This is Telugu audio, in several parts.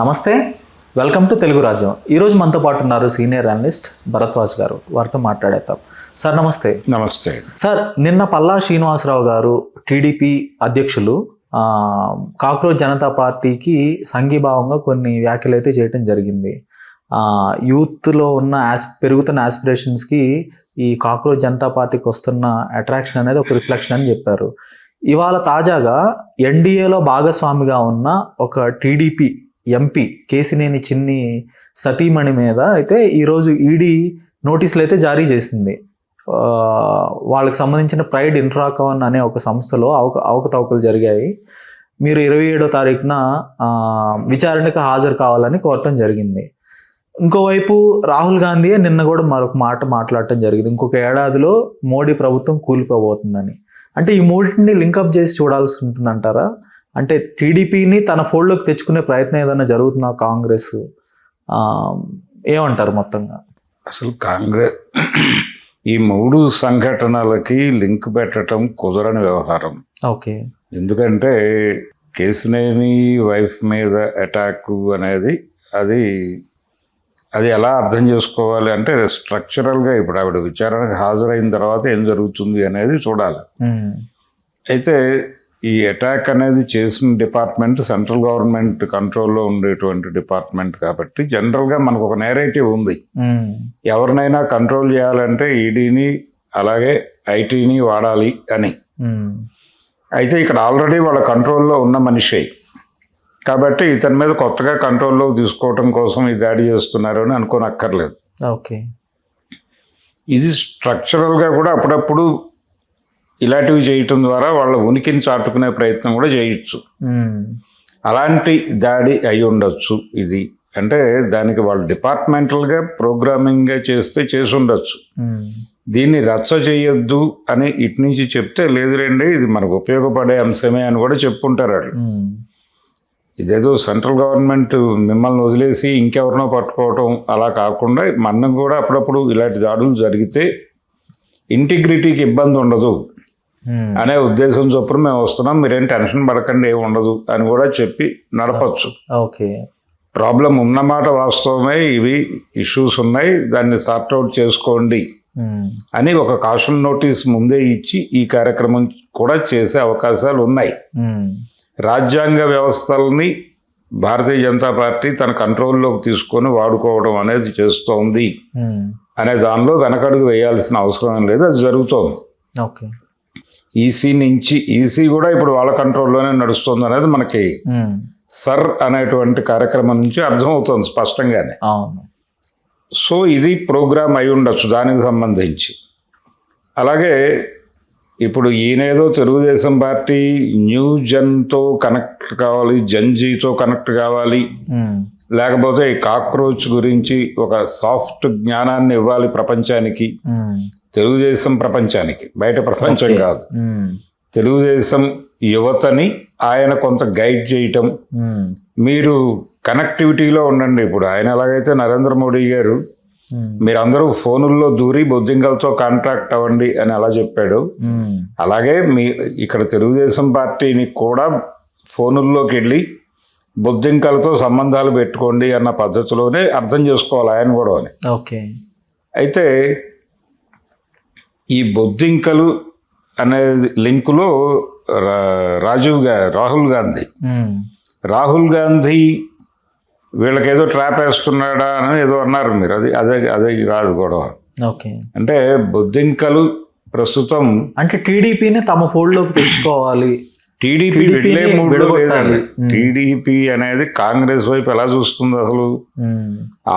నమస్తే, వెల్కమ్ టు తెలుగు రాజ్యం. ఈరోజు మనతో పాటు ఉన్నారు సీనియర్ అనలిస్ట్ భరద్వాజ్ గారు. వారితో మాట్లాడేద్దాం. సార్ నమస్తే. నమస్తే సార్, నిన్న పల్లా శ్రీనివాసరావు గారు టీడీపీ అధ్యక్షులు కాక్రోచ్ జనతా పార్టీకి సంఘీభావంగా కొన్ని వ్యాఖ్యలు అయితే చేయడం జరిగింది. యూత్లో ఉన్న పెరుగుతున్న ఆస్పిరేషన్స్కి ఈ కాక్రోచ్ జనతా పార్టీకి వస్తున్న అట్రాక్షన్ అనేది ఒక రిఫ్లెక్షన్ అని చెప్పారు. ఇవాళ తాజాగా ఎన్డీఏలో భాగస్వామిగా ఉన్న ఒక టీడీపీ ఎంపీ కేసినేని చిన్ని సతీమణి మీద అయితే ఈరోజు ఈడీ నోటీసులు అయితే జారీ చేసింది. వాళ్ళకి సంబంధించిన ప్రైడ్ ఇన్ఫ్రాకాన్ అనే ఒక సంస్థలో అవకతవకలు జరిగాయి. మీరు 27వ తారీఖున విచారణకు హాజరు కావాలని కోరటం జరిగింది. ఇంకోవైపు రాహుల్ గాంధీయే నిన్న కూడా మరొక మాట మాట్లాడటం జరిగింది, ఇంకొక ఏడాదిలో మోడీ ప్రభుత్వం కూలిపోబోతుందని. అంటే ఈ మూడింటిని లింకప్ చేసి చూడాల్సి ఉంటుందంటారా? అంటే టీడీపీని తన ఫోల్డ్లోకి తెచ్చుకునే ప్రయత్నం ఏదైనా జరుగుతుందా కాంగ్రెస్? ఏమంటారు మొత్తంగా? అసలు కాంగ్రెస్ ఈ మూడు సంఘటనలకి లింక్ పెట్టడం కుదరని వ్యవహారం. ఓకే. ఎందుకంటే కేసినేని వైఫ్ మీద అటాక్ అనేది అది ఎలా అర్థం చేసుకోవాలి అంటే స్ట్రక్చరల్గా ఇప్పుడు ఆవిడ విచారణకు హాజరైన తర్వాత ఏం జరుగుతుంది అనేది చూడాలి. అయితే ఈ అటాక్ అనేది చేసిన డిపార్ట్మెంట్ సెంట్రల్ గవర్నమెంట్ కంట్రోల్లో ఉండేటువంటి డిపార్ట్మెంట్ కాబట్టి జనరల్గా మనకు ఒక నేరేటివ్ ఉంది. ఎవరినైనా కంట్రోల్ చేయాలంటే ఈడీని అలాగే ఐటీని వాడాలి అని. అయితే ఇక్కడ ఆల్రెడీ వాళ్ళ కంట్రోల్లో ఉన్న మనిషి కాబట్టి ఇతని మీద కొత్తగా కంట్రోల్లో తీసుకోవటం కోసం ఈ దాడి చేస్తున్నారు అని అనుకోనక్కర్లేదు. ఓకే. ఇది స్ట్రక్చరల్గా కూడా అప్పుడప్పుడు ఇలాంటివి చేయటం ద్వారా వాళ్ళ ఉనికిని చాటుకునే ప్రయత్నం కూడా చేయొచ్చు. అలాంటి దాడి అయి ఉండొచ్చు ఇది. అంటే దానికి వాళ్ళు డిపార్ట్మెంటల్గా ప్రోగ్రామింగ్గా చేసి ఉండొచ్చు. దీన్ని రచ్చ చేయొద్దు అని ఇటు నుంచి చెప్తే లేదు రండి ఇది మనకు ఉపయోగపడే అంశమే అని కూడా చెప్పుంటారు వాళ్ళు. ఇదేదో సెంట్రల్ గవర్నమెంట్ మిమ్మల్ని వదిలేసి ఇంకెవరినో పట్టుకోవటం అలా కాకుండా మనం కూడా అప్పుడప్పుడు ఇలాంటి దాడులు జరిగితే ఇంటిగ్రిటీకి ఇబ్బంది ఉండదు అనే ఉద్దేశం చొప్పున మేము వస్తున్నాం, మీరేం టెన్షన్ పడకండి, ఏమి ఉండదు అని కూడా చెప్పి నడపచ్చు. ఓకే. ప్రాబ్లం ఉన్నమాట వాస్తవమే, ఇవి ఇష్యూస్ ఉన్నాయి, దాన్ని సార్ట్అవుట్ చేసుకోండి అని ఒక కాషన్ నోటీస్ ముందే ఇచ్చి ఈ కార్యక్రమం కూడా చేసే అవకాశాలు ఉన్నాయి. రాజ్యాంగ వ్యవస్థల్ని భారతీయ జనతా పార్టీ తన కంట్రోల్లోకి తీసుకొని వాడుకోవడం అనేది చేస్తోంది అనే దానిలో వెనకడుగు వేయాల్సిన అవసరం లేదు, అది జరుగుతోంది. ఓకే. ఈసీ కూడా ఇప్పుడు వాళ్ళ కంట్రోల్లోనే నడుస్తుంది అనేది మనకి సర్ అనేటువంటి కార్యక్రమం నుంచి అర్థమవుతుంది స్పష్టంగానే. సో ఇది ప్రోగ్రామ్ అయి ఉండొచ్చు దానికి సంబంధించి. అలాగే ఇప్పుడు ఈయనేదో తెలుగుదేశం పార్టీ న్యూ జన్తో కనెక్ట్ కావాలి, జన్జీతో కనెక్ట్ కావాలి, లేకపోతే ఈ కాక్రోచ్ గురించి ఒక సాఫ్ట్ జ్ఞానాన్ని ఇవ్వాలి ప్రపంచానికి, తెలుగుదేశం ప్రపంచానికి, బయట ప్రపంచం కాదు, తెలుగుదేశం యువతని ఆయన కొంత గైడ్ చేయటం. మీరు కనెక్టివిటీలో ఉండండి. ఇప్పుడు ఆయన ఎలాగైతే నరేంద్ర మోడీ గారు మీరందరూ ఫోనుల్లో దూరి బొద్దింకలతో కాంటాక్ట్ అవ్వండి అని అలా చెప్పాడు, అలాగే ఇక్కడ తెలుగుదేశం పార్టీని కూడా ఫోనుల్లోకి వెళ్ళి బొద్దింకలతో సంబంధాలు పెట్టుకోండి అన్న పద్ధతిలోనే అర్థం చేసుకోవాలి ఆయన కూడా అని. ఓకే. అయితే ఈ బొద్దింకలు అనే లింకులో రాహుల్ గాంధీ వీళ్ళకేదో ట్రాప్ వేస్తున్నాడా అని ఏదో అన్నారు మీరు, అదే కాదు గొడవ. ఓకే. అంటే బొద్దింకలు ప్రస్తుతం అంటే టీడీపీని తమ ఫోల్డ్లోకి తెచ్చుకోవాలి, టీడీపీ అనేది కాంగ్రెస్ వైపు ఎలా చూస్తుంది? అసలు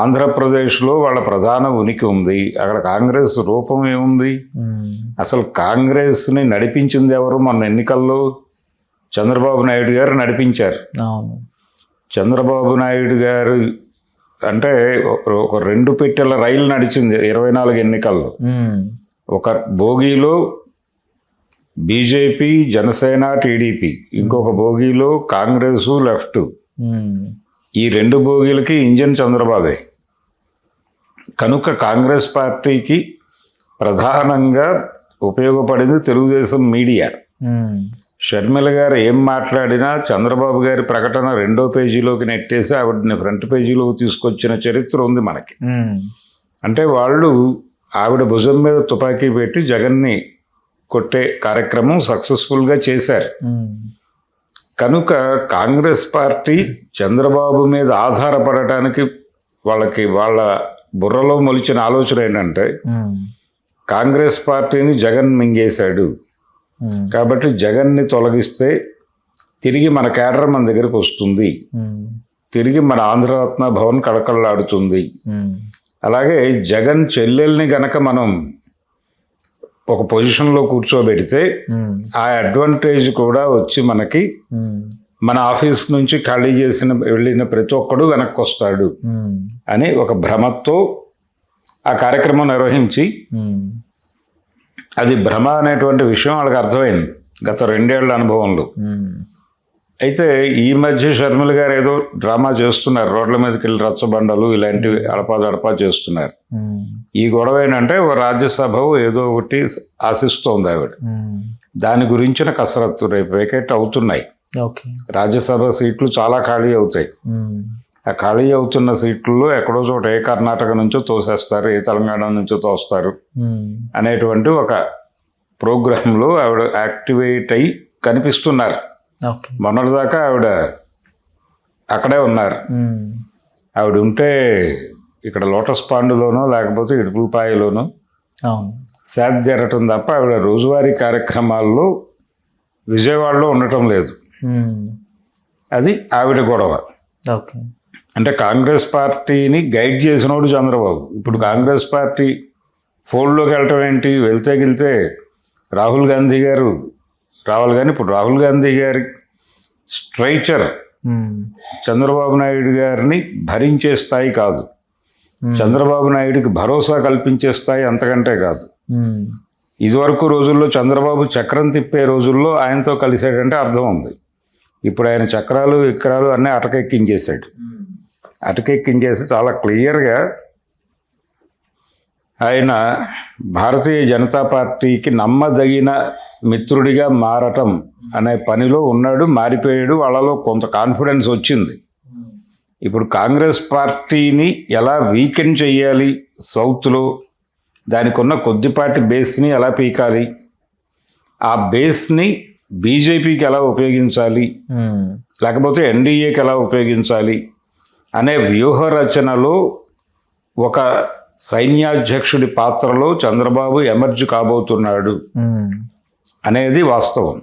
ఆంధ్రప్రదేశ్లో వాళ్ళ ప్రధాన ఉనికి ఉంది, అక్కడ కాంగ్రెస్ రూపం ఏముంది? అసలు కాంగ్రెస్ని నడిపించింది ఎవరు? మొన్న ఎన్నికల్లో చంద్రబాబు నాయుడు గారు నడిపించారు. చంద్రబాబు నాయుడు గారు అంటే ఒక 2 పెట్టెల రైలు నడిచింది 24 ఎన్నికల్లో. ఒక బోగీలో బీజేపీ, జనసేన, టీడీపీ, ఇంకొక బోగీలో కాంగ్రెస్, లెఫ్ట్. ఈ 2 బోగీలకి ఇంజన్ చంద్రబాబే. కనుక కాంగ్రెస్ పార్టీకి ప్రధానంగా ఉపయోగపడింది తెలుగుదేశం మీడియా. షర్మిల గారు ఏం మాట్లాడినా చంద్రబాబు గారి ప్రకటన 2వ పేజీలోకి నెట్టేసి ఆవిడని ఫ్రంట్ పేజీలోకి తీసుకొచ్చిన చరిత్ర ఉంది మనకి. అంటే వాళ్ళు ఆవిడ భుజం మీద తుపాకీ పెట్టి జగన్ని కొట్టే కార్యక్రమం సక్సెస్ఫుల్గా చేశారు. కనుక కాంగ్రెస్ పార్టీ చంద్రబాబు మీద ఆధారపడటానికి వాళ్ళ బుర్రలో మొలిచిన ఆలోచన ఏంటంటే కాంగ్రెస్ పార్టీని జగన్ మింగేశాడు కాబట్టి జగన్ని తొలగిస్తే తిరిగి మన కేడర్ మన దగ్గరికి వస్తుంది, తిరిగి మన ఆంధ్రరత్న భవన్ కళకళలాడుతుంది. అలాగే జగన్ చెల్లెల్ని గనక మనం ఒక పొజిషన్లో కూర్చోబెడితే ఆ అడ్వాంటేజ్ కూడా వచ్చి మనకి మన ఆఫీస్ నుంచి ఖాళీ వెళ్ళిన ప్రతి ఒక్కడు వెనక్కి వస్తాడు అని ఒక భ్రమతో ఆ కార్యక్రమం నిర్వహించి, అది భ్రమ అనేటువంటి విషయం వాళ్ళకి అర్థమైంది గత 2 ఏళ్ల అనుభవంలో. అయితే ఈ మధ్య షర్మిల గారు ఏదో డ్రామా చేస్తున్నారు, రోడ్ల మీదకి వెళ్ళి రచ్చబండలు ఇలాంటివి అడపా చేస్తున్నారు. ఈ గొడవ ఏంటంటే రాజ్యసభ ఏదో ఒకటి ఆశిస్తోంది ఆవిడ, దాని గురించిన కసరత్తు రేపు వేకెట్ అవుతున్నాయి. రాజ్యసభ సీట్లు చాలా ఖాళీ అవుతాయి. ఆ ఖాళీ అవుతున్న సీట్లలో ఎక్కడో చోట ఏ కర్ణాటక నుంచో తోసేస్తారు, ఏ తెలంగాణ నుంచో తోస్తారు అనేటువంటి ఒక ప్రోగ్రాంలో ఆవిడ యాక్టివేట్ అయి కనిపిస్తున్నారు. మొన్నటిదాకా ఆవిడ అక్కడే ఉన్నారు. ఆవిడ ఉంటే ఇక్కడ లోటస్ పాండులోనో లేకపోతే ఇడుపులపాయలోనో సేద జరగటం తప్ప ఆవిడ రోజువారీ కార్యక్రమాల్లో విజయవాడలో ఉండటం లేదు. అది ఆవిడ గొడవ. అంటే కాంగ్రెస్ పార్టీని గైడ్ చేసినోడు చంద్రబాబు. ఇప్పుడు కాంగ్రెస్ పార్టీ ఫోల్డ్లోకి వెళ్ళటం ఏంటి, వెళ్తే రాహుల్ గాంధీ గారు రావాలి, కానీ ఇప్పుడు రాహుల్ గాంధీ గారి స్ట్రైచర్ చంద్రబాబు నాయుడు గారిని భరించే స్థాయి కాదు, చంద్రబాబు నాయుడికి భరోసా కల్పించే స్థాయి అంతకంటే కాదు. ఇదివరకు రోజుల్లో చంద్రబాబు చక్రం తిప్పే రోజుల్లో ఆయనతో కలిసాడంటే అర్థం ఉంది. ఇప్పుడు ఆయన చక్రాలు విక్రాలు అన్నీ అటకెక్కించేశాడు. అటకెక్కించేసి చాలా క్లియర్గా ఆయన భారతీయ జనతా పార్టీకి నమ్మదగిన మిత్రుడిగా మారటం అనే పనిలో ఉన్నాడు, మారిపోయాడు. వాళ్ళలో కొంత కాన్ఫిడెన్స్ వచ్చింది. ఇప్పుడు కాంగ్రెస్ పార్టీని ఎలా వీకెండ్ చేయాలి, సౌత్లో దానికి ఉన్న కొద్దిపాటి బేస్ని ఎలా పీకాలి, ఆ బేస్ని బీజేపీకి ఎలా ఉపయోగించాలి, లేకపోతే ఎన్డీఏకి ఎలా ఉపయోగించాలి అనే వ్యూహ రచనలో ఒక సైన్యాధ్యక్షుడి పాత్రలో చంద్రబాబు ఎమర్జ్ కాబోతున్నాడు అనేది వాస్తవం.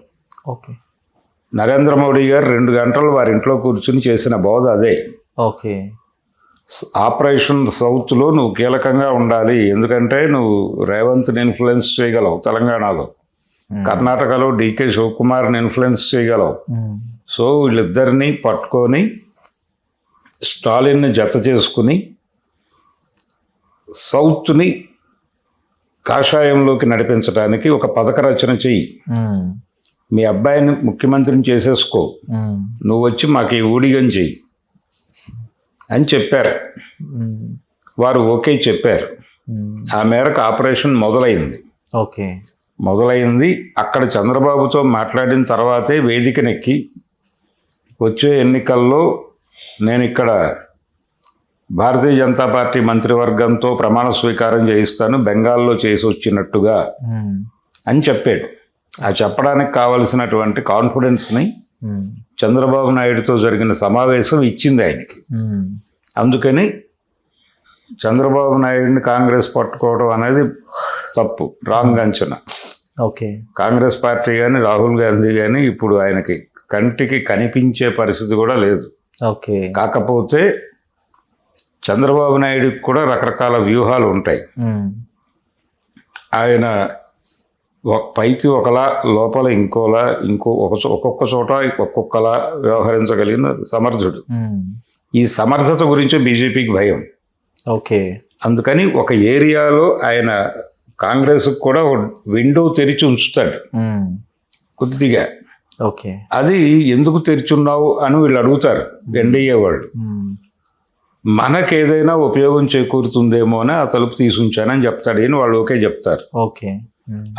నరేంద్ర మోడీ గారు 2 గంటలు వారి ఇంట్లో కూర్చుని చేసిన బోధ అదే. ఆపరేషన్ సౌత్లో నువ్వు కీలకంగా ఉండాలి, ఎందుకంటే నువ్వు రేవంత్ని ఇన్ఫ్లుయెన్స్ చేయగలవు తెలంగాణలో, కర్ణాటకలో డీకే శివకుమార్ని ఇన్ఫ్లుయెన్స్ చేయగలవు. సో వీళ్ళిద్దరినీ పట్టుకొని స్టాలిన్ని జత చేసుకుని సౌత్ని కాషాయంలోకి నడిపించడానికి ఒక పథక రచన చెయ్యి, మీ అబ్బాయిని ముఖ్యమంత్రిని చేసేసుకో, నువ్వు వచ్చి మాకు ఈ ఊడిగం చెయ్యి అని చెప్పారు. వారు ఓకే చెప్పారు. ఆ మేరకు ఆపరేషన్ మొదలైంది. అక్కడ చంద్రబాబుతో మాట్లాడిన తర్వాతే వేదికనెక్కి వచ్చే ఎన్నికల్లో నేను ఇక్కడ భారతీయ జనతా పార్టీ మంత్రివర్గంతో ప్రమాణ స్వీకారం చేయిస్తాను, బెంగాల్లో చేసి వచ్చినట్టుగా అని చెప్పాడు. ఆ చెప్పడానికి కావలసినటువంటి కాన్ఫిడెన్స్ని చంద్రబాబు నాయుడుతో జరిగిన సమావేశం ఇచ్చింది ఆయనకి. అందుకని చంద్రబాబు నాయుడిని కాంగ్రెస్ పట్టుకోవడం అనేది తప్పు, రాంగ్ అంచనా. కాంగ్రెస్ పార్టీ కానీ రాహుల్ గాంధీ కానీ ఇప్పుడు ఆయనకి కంటికి కనిపించే పరిస్థితి కూడా లేదు. కాకపోతే చంద్రబాబు నాయుడికి కూడా రకరకాల వ్యూహాలు ఉంటాయి. ఆయన పైకి ఒకలా లోపల ఇంకోలా ఒక్కొక్క చోట ఒక్కొక్కలా వ్యవహరించగలిగిన సమర్థుడు. ఈ సమర్థత గురించి బీజేపీకి భయం. అందుకని ఒక ఏరియాలో ఆయన కాంగ్రెస్కి కూడా విండో తెరిచి ఉంచుతాడు కొద్దిగా. అది ఎందుకు తెరిచున్నావు అని వీళ్ళు అడుగుతారు ఎన్డీఏ వాళ్ళు. మనకేదైనా ఉపయోగం చేకూరుతుందేమో అని ఆ తలుపు తీసుంచానని చెప్తాడు. అని వాళ్ళు ఓకే చెప్తారు.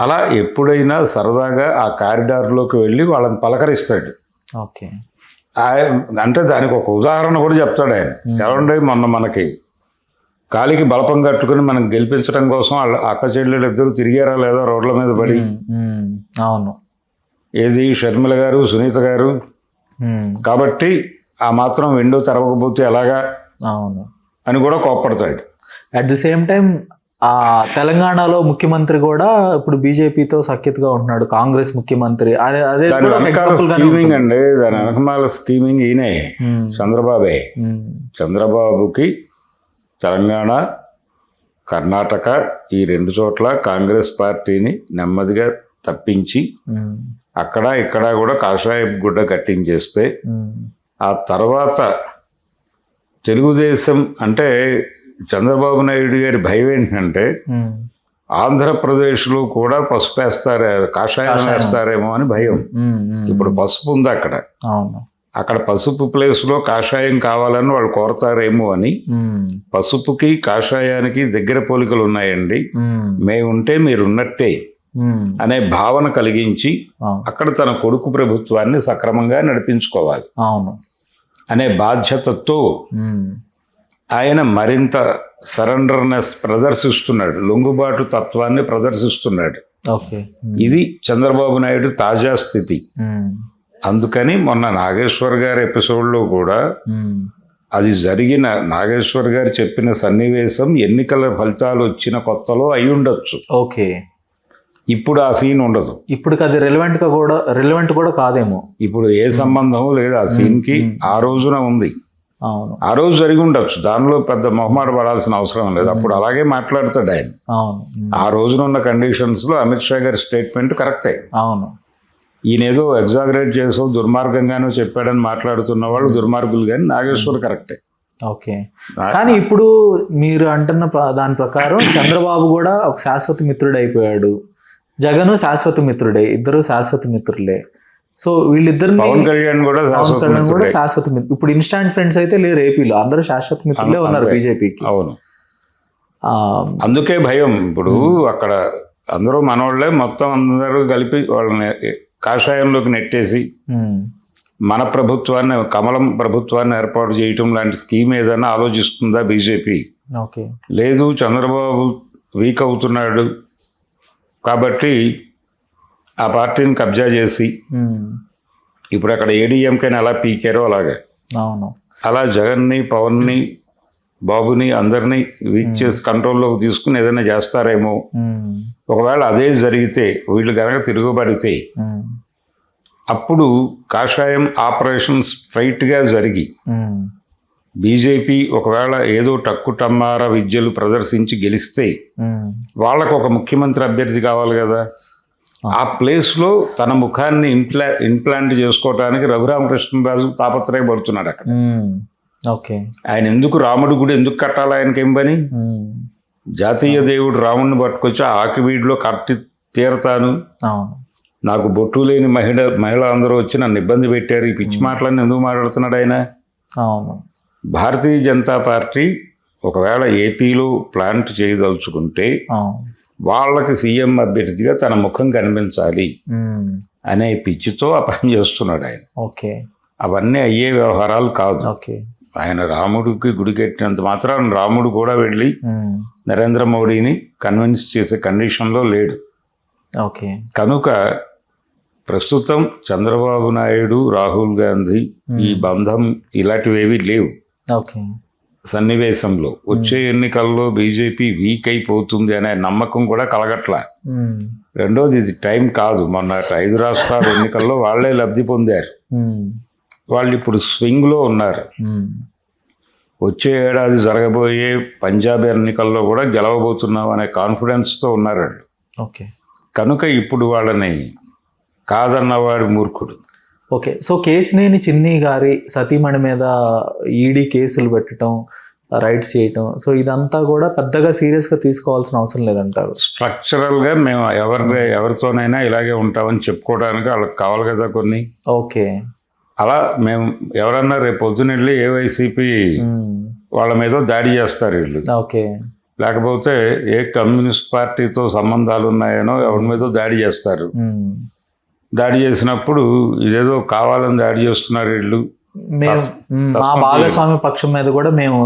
అలా ఎప్పుడైనా సరదాగా ఆ కారిడార్లోకి వెళ్ళి వాళ్ళని పలకరిస్తాడు. ఓకే. అంటే దానికి ఒక ఉదాహరణ కూడా చెప్తాడు ఆయన. ఎవరంటే మొన్న మనకి కాలికి బలపం కట్టుకుని మనకు గెలిపించడం కోసం వాళ్ళ అక్క చెల్లెలు ఇద్దరు తిరిగారా లేదా రోడ్ల మీద పడి. అవును. ఏది షర్మిల గారు, సునీత గారు. కాబట్టి ఆ మాత్రం విండో తెరవకపోతే ఎలాగా అవును అని కూడా కోప్పడతాడు. అట్ ది సేమ్ టైం ఆ తెలంగాణలో ముఖ్యమంత్రి కూడా ఇప్పుడు బీజేపీతో సఖ్యతగా ఉంటున్నాడు, కాంగ్రెస్ ముఖ్యమంత్రి. అదే దాని వెనకాల స్కీమింగ్ అండి, దాని వెనకమాల స్కీమింగ్ ఈయనే, చంద్రబాబే. చంద్రబాబుకి తెలంగాణ, కర్ణాటక ఈ 2 చోట్ల కాంగ్రెస్ పార్టీని నెమ్మదిగా తప్పించి అక్కడ ఇక్కడ కూడా కాషాయ గుడ్డ కట్టించేస్తే ఆ తర్వాత తెలుగుదేశం అంటే చంద్రబాబు నాయుడు గారి భయం ఏంటంటే ఆంధ్రప్రదేశ్లో కూడా పసుపు వేస్తారే, కాషాయం వేస్తారేమో అని భయం. ఇప్పుడు పసుపు ఉంది అక్కడ, అక్కడ పసుపు ప్లేస్లో కాషాయం కావాలని వాళ్ళు కోరతారేమో అని. పసుపుకి కాషాయానికి దగ్గర పోలికలు ఉన్నాయండి, మేముంటే మీరున్నట్టే అనే భావన కలిగించి అక్కడ తన కొడుకు ప్రభుత్వాన్ని సక్రమంగా నడిపించుకోవాలి అనే బాధ్యతతో ఆయన మరింత సరెండర్నెస్ ప్రదర్శిస్తున్నాడు, లొంగుబాటు తత్వాన్ని ప్రదర్శిస్తున్నాడు. ఇది చంద్రబాబు నాయుడు తాజా స్థితి. అందుకని మొన్న నాగేశ్వర్ గారి ఎపిసోడ్లో కూడా అది జరిగిన, నాగేశ్వర్ గారు చెప్పిన సన్నివేశం ఎన్నికల ఫలితాలు వచ్చిన కొత్తలో అయి ఉండొచ్చు. ఓకే. ఇప్పుడు ఆ సీన్ ఉండదు. ఇప్పుడు అది రిలవెంట్ కూడా కాదేమో. ఇప్పుడు ఏ సంబంధం లేదు ఆ సీన్కి. ఆ రోజున ఉంది, అవును, ఆ రోజు జరిగి ఉండొచ్చు. దానిలో పెద్ద మొహమాట పడాల్సిన అవసరం లేదు. అప్పుడు అలాగే మాట్లాడతాడు ఆయన. అవును, ఆ రోజున ఉన్న కండిషన్స్లో అమిత్ షా గారి స్టేట్మెంట్ కరెక్టే. అవును. ఈయన ఏదో ఎగ్జాగరేట్ చేసో దుర్మార్గంగానో చెప్పాడని మాట్లాడుతున్న వాళ్ళు దుర్మార్గులు, కానీ నాగేశ్వర్ కరెక్టే. ఓకే. కానీ ఇప్పుడు మీరు అంటున్న దాని ప్రకారం చంద్రబాబు కూడా ఒక శాశ్వత మిత్రుడు అయిపోయాడు, జగన్ శాశ్వత మిత్రుడే, ఇద్దరు శాశ్వత మిత్రులే. సో వీళ్ళిద్దరిని పవన్ కళ్యాణ్ కూడా శాశ్వత మిత్రుడు. ఇప్పుడు ఇన్స్టాంట్ ఫ్రెండ్స్ అయితే లేరు ఏపీలో, అందరూ శాశ్వత మిత్రులే ఉన్నారు బీజేపీకి. అవును, అందుకే భయం. ఇప్పుడు అక్కడ అందరూ మనోళ్లే, మొత్తం అందరూ కలిపి వాళ్ళని కాషాయంలోకి నెట్టేసి మన ప్రభుత్వాన్ని, కమలం ప్రభుత్వాన్ని ఏర్పాటు చేయటం లాంటి స్కీమ్ ఏదైనా ఆలోచిస్తుందా బీజేపీ? లేదు, చంద్రబాబు వీక్ అవుతున్నాడు కాబట్టి ఆ పార్టీని కబ్జా చేసి ఇప్పుడు అక్కడ ఏడీఎంకేని ఎలా పీకారో అలాగే అలా జగన్ని, పవన్ని, బాబుని అందరినీ వీక్ చేసి కంట్రోల్లోకి తీసుకుని ఏదైనా చేస్తారేమో. ఒకవేళ అదే జరిగితే, వీళ్ళు కనుక తిరుగుబడితే, అప్పుడు కాషాయం ఆపరేషన్ స్ట్రైట్గా జరిగి బీజేపీ ఒకవేళ ఏదో టక్కుటమ్మార విద్యలు ప్రదర్శించి గెలిస్తే వాళ్ళకు ఒక ముఖ్యమంత్రి అభ్యర్థి కావాలి కదా. ఆ ప్లేస్లో తన ముఖాన్ని ఇంప్లాంట్ చేసుకోవడానికి రఘురామకృష్ణరాజు తాపత్రయపడుతున్నాడు అక్కడ. ఆయన ఎందుకు రాముడి గుడి ఎందుకు కట్టాలి? ఆయనకి ఏం పని? జాతీయ దేవుడు రాముడిని పట్టుకొచ్చి ఆకివీడిలో కట్టి తీరతాను, నాకు బొట్టు లేని మహిళ అందరూ వచ్చి నన్ను ఇబ్బంది పెట్టారు, ఈ పిచ్చి మాటలన్నీ ఎందుకు మాట్లాడుతున్నాడు ఆయన? భారతీయ జనతా పార్టీ ఒకవేళ ఏపీలో ప్లాంట్ చేయదలుచుకుంటే వాళ్ళకి సీఎం అభ్యర్థిగా తన ముఖం కనిపించాలి అనే పిచ్చితో ఆ పని చేస్తున్నాడు ఆయన. అవన్నీ అయ్యే వ్యవహారాలు కాదు. ఆయన రాముడికి గుడి కట్టినంత మాత్రం రాముడు కూడా వెళ్ళి నరేంద్ర మోడీని కన్విన్స్ చేసే కండిషన్లో లేడు. కనుక ప్రస్తుతం చంద్రబాబు నాయుడు, రాహుల్ గాంధీ ఈ బంధం ఇలాంటివేవి లేవు సన్నివేశంలో. వచ్చే ఎన్నికల్లో బీజేపీ వీక్ అయిపోతుంది అనే నమ్మకం కూడా కలగట్లా. రెండోది, ఇది టైం కాదు. మొన్న 5 రాష్ట్రాల ఎన్నికల్లో వాళ్లే లబ్ధి పొందారు, వాళ్ళు ఇప్పుడు స్వింగ్లో ఉన్నారు. వచ్చే ఏడాది జరగబోయే పంజాబ్ ఎన్నికల్లో కూడా గెలవబోతున్నాం అనే కాన్ఫిడెన్స్తో ఉన్నారు వాళ్ళు. కనుక ఇప్పుడు వాళ్ళని కాదన్నవాడు మూర్ఖుడు. సో కేసినేని చిన్ని గారి సతీమణి మీద ఈడీ కేసులు పెట్టడం, రైట్స్ చేయటం, సో ఇదంతా కూడా పెద్దగా సీరియస్గా తీసుకోవాల్సిన అవసరం లేదంటారు. స్ట్రక్చరల్గా మేము ఎవరితోనైనా ఇలాగే ఉంటామని చెప్పుకోవడానికి వాళ్ళకి కావాలి కదా కొన్ని. అలా మేము ఎవరన్నా రేపు పొద్దున వెళ్ళి ఏవైసీపీ వాళ్ళ మీద దాడి చేస్తారు వీళ్ళు. లేకపోతే ఏ కమ్యూనిస్ట్ పార్టీతో సంబంధాలు ఉన్నాయనో ఎవరి మీద దాడి చేస్తారు. దాడి చేసినప్పుడు ఇదేదో కావాలని దాడి చేస్తున్నారు వీళ్ళు, మేము మా భాగస్వామి పక్షం మీద కూడా మేము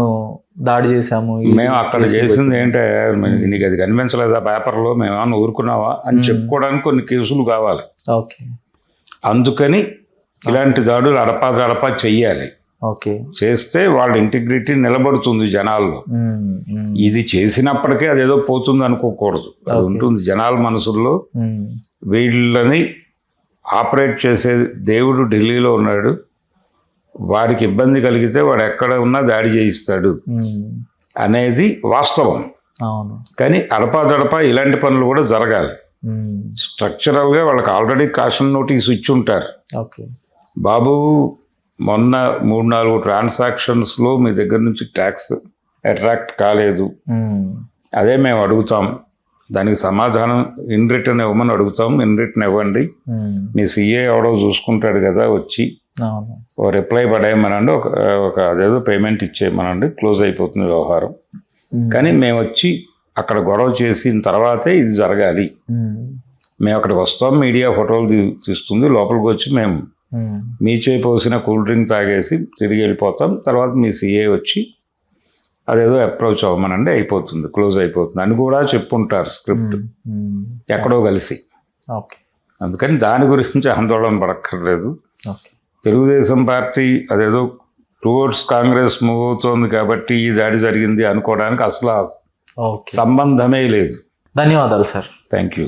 దాడి చేసాము, మేము అక్కడ చేసింది ఏంటంటే నీకు అది కనిపించలేదా పేపర్లో, మేము ఏమన్నా ఊరుకున్నావా అని చెప్పుకోవడానికి కొన్ని కేసులు కావాలి. ఓకే, అందుకని ఇలాంటి దాడులు అడపా చెయ్యాలి. ఓకే, చేస్తే వాళ్ళ ఇంటిగ్రిటీ నిలబడుతుంది జనాల్లో. ఇది చేసినప్పటికే అదేదో పోతుంది అనుకోకూడదు, అది ఉంటుంది జనాల మనసుల్లో. వీళ్ళని ఆపరేట్ చేసే దేవుడు ఢిల్లీలో ఉన్నాడు, వాడికి ఇబ్బంది కలిగితే వాడు ఎక్కడ ఉన్నా దాడి చేయిస్తాడు అనేది వాస్తవం. అవును, కానీ అడపా ఇలాంటి పనులు కూడా జరగాలి. స్ట్రక్చరల్గా వాళ్ళకి ఆల్రెడీ కాషన్ నోటీస్ ఇచ్చి ఉంటారు. ఓకే, బాబు మొన్న 3-4 ట్రాన్సాక్షన్స్లో మీ దగ్గర నుంచి ట్యాక్స్ అట్రాక్ట్ కాలేదు, అదే మేము అడుగుతాం, దానికి సమాధానం ఇన్ రిటర్న్ ఇవ్వమని అడుగుతాం, ఇన్ రిటర్న్ ఇవ్వండి, మీ సిఏ ఎవడో చూసుకుంటాడు కదా వచ్చి ఓ రిప్లై పడేయమనండి, ఒక అదేదో పేమెంట్ ఇచ్చేయమనండి, క్లోజ్ అయిపోతుంది వ్యవహారం. కానీ మేము వచ్చి అక్కడ గొడవ చేసిన తర్వాతే ఇది జరగాలి. మేము అక్కడికి వస్తాం, మీడియా ఫోటోలు తీస్తుంది, లోపలికి వచ్చి మేము మీ చేయి పోసిన కూల్ డ్రింక్ తాగేసి తిరిగి వెళ్ళిపోతాం, తర్వాత మీ సిఏ వచ్చి అదేదో అప్రోచ్ అవ్వమనండి, అయిపోతుంది, క్లోజ్ అయిపోతుంది అని కూడా చెప్పుంటారు స్క్రిప్ట్ ఎక్కడో కలిసి. అందుకని దాని గురించి ఆందోళన పడక్కర్లేదు. తెలుగుదేశం పార్టీ అదేదో టువర్డ్స్ కాంగ్రెస్ మూవ్ అవుతోంది కాబట్టి ఈ దాడి జరిగింది అనుకోవడానికి అసలు సంబంధమే లేదు. ధన్యవాదాలు సార్. Thank you.